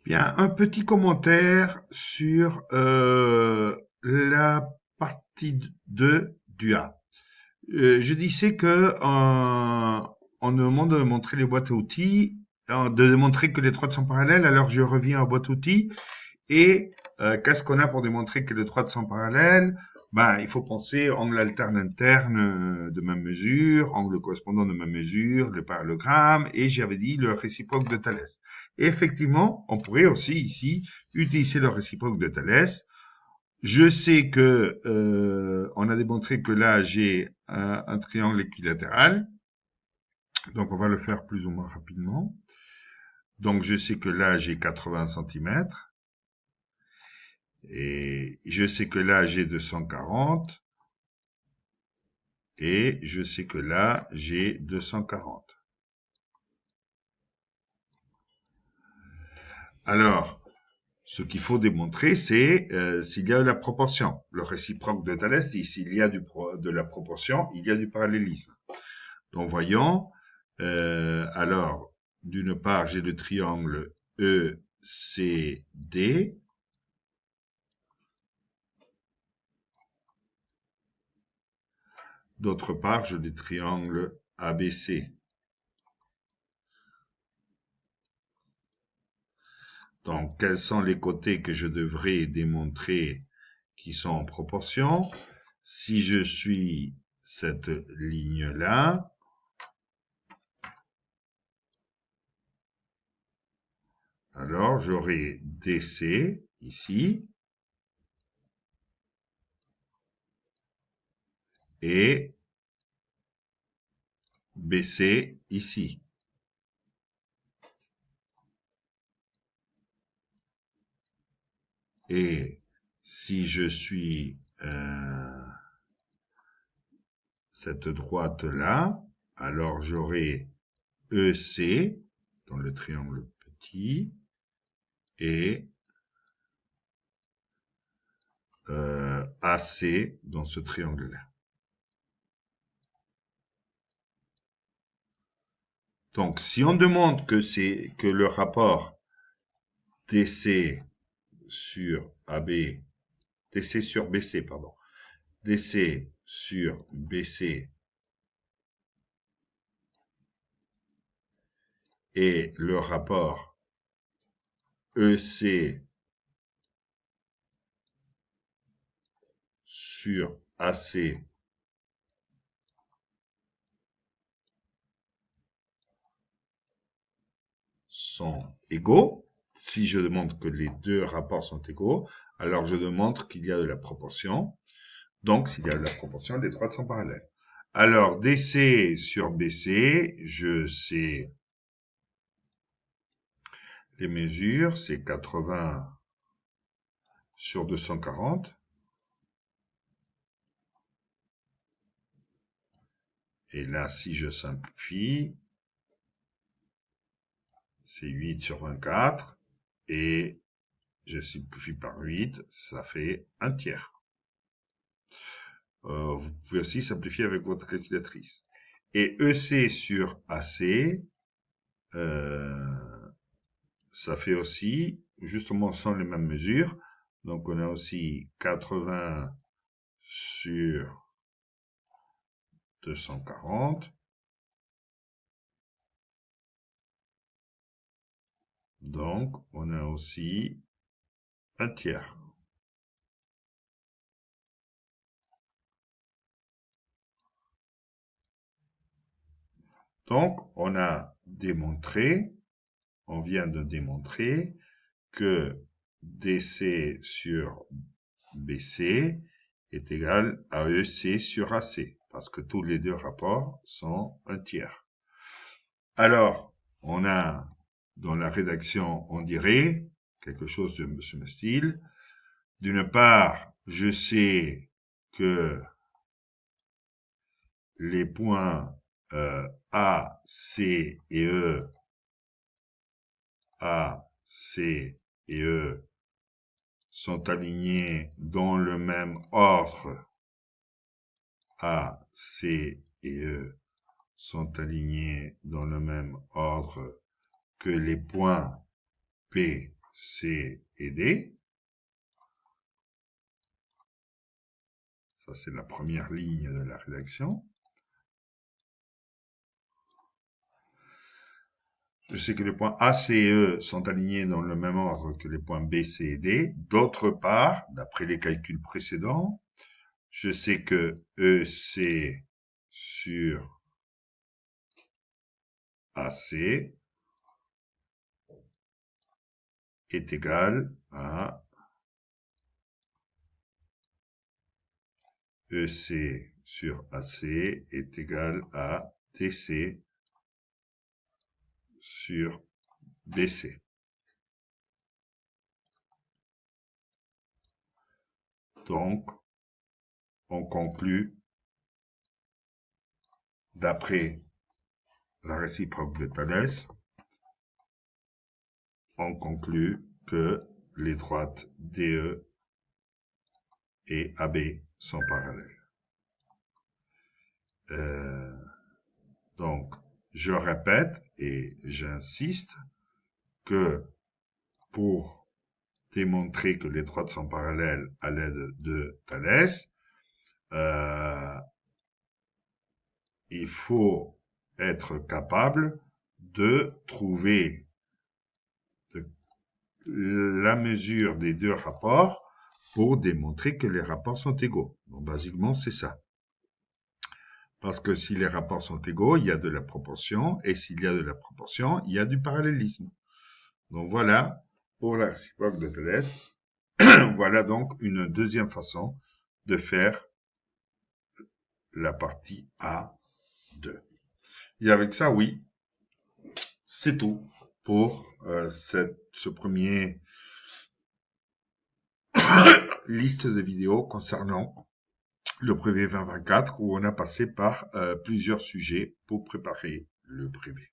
Bien, un petit commentaire sur la partie 2 du A. Je disais que on nous demande de montrer les boîtes à outils, de démontrer que les droites sont parallèles. Alors je reviens à boîte à outils et qu'est-ce qu'on a pour démontrer que les droites sont parallèles? Ben, il faut penser angle alterne interne de même mesure, angle correspondant de même mesure, le parallélogramme, et j'avais dit le réciproque de Thalès. Et effectivement, on pourrait aussi ici utiliser le réciproque de Thalès. Je sais que on a démontré que là j'ai un triangle équilatéral, donc on va le faire plus ou moins rapidement. Donc je sais que là j'ai 80 centimètres. Et je sais que là, j'ai 240. Et je sais que là, j'ai 240. Alors, ce qu'il faut démontrer, c'est s'il y a la proportion. Le réciproque de Thalès dit s'il y a de la proportion, il y a du parallélisme. Donc, voyons. Alors, d'une part, j'ai le triangle ECD. D'autre part, j'ai le triangle ABC. Donc, quels sont les côtés que je devrais démontrer qui sont en proportion? Si je suis cette ligne-là, alors j'aurai DC ici et BC ici. Et si je suis cette droite-là, alors j'aurai EC dans le triangle petit et AC dans ce triangle-là. Donc, si on demande que le rapport DC sur AB, DC sur BC, pardon, DC sur BC et le rapport EC sur AC sont égaux. Si je demande que les deux rapports sont égaux, alors je demande qu'il y a de la proportion. Donc, s'il y a de la proportion, les droites sont parallèles. Alors, DC sur BC, je sais les mesures, c'est 80 sur 240. Et là, si je simplifie, c'est 8 sur 24. Et je simplifie par 8, ça fait un tiers. Vous pouvez aussi simplifier avec votre calculatrice. Et EC sur AC, ça fait aussi, justement, sans les mêmes mesures. Donc, on a aussi 80 sur 240. Donc, on a aussi un tiers. Donc, on vient de démontrer que DC sur BC est égal à EC sur AC, parce que tous les deux rapports sont un tiers. Alors, on a dans la rédaction, on dirait quelque chose de ce style. D'une part, je sais que les points A, C et E, A, C et E sont alignés dans le même ordre. A, C et E sont alignés dans le même ordre que les points P C et D. Ça, c'est la première ligne de la rédaction. Je sais que les points A, C et E sont alignés dans le même ordre que les points B, C et D. D'autre part, d'après les calculs précédents, je sais que EC sur AC est égal à EC sur AC est égal à DC sur BC. Donc, on conclut, d'après la réciproque de Thalès, on conclut que les droites DE et AB sont parallèles. Donc, je répète et j'insiste que pour démontrer que les droites sont parallèles à l'aide de Thalès, il faut être capable de trouver la mesure des deux rapports pour démontrer que les rapports sont égaux. Donc, basiquement, c'est ça. Parce que si les rapports sont égaux, il y a de la proportion, et s'il y a de la proportion, il y a du parallélisme. Donc voilà, pour la réciproque de Thalès, voilà donc une deuxième façon de faire la partie A2. Et avec ça, oui, c'est tout pour ce premier liste de vidéos concernant le brevet 2024 où on a passé par plusieurs sujets pour préparer le brevet.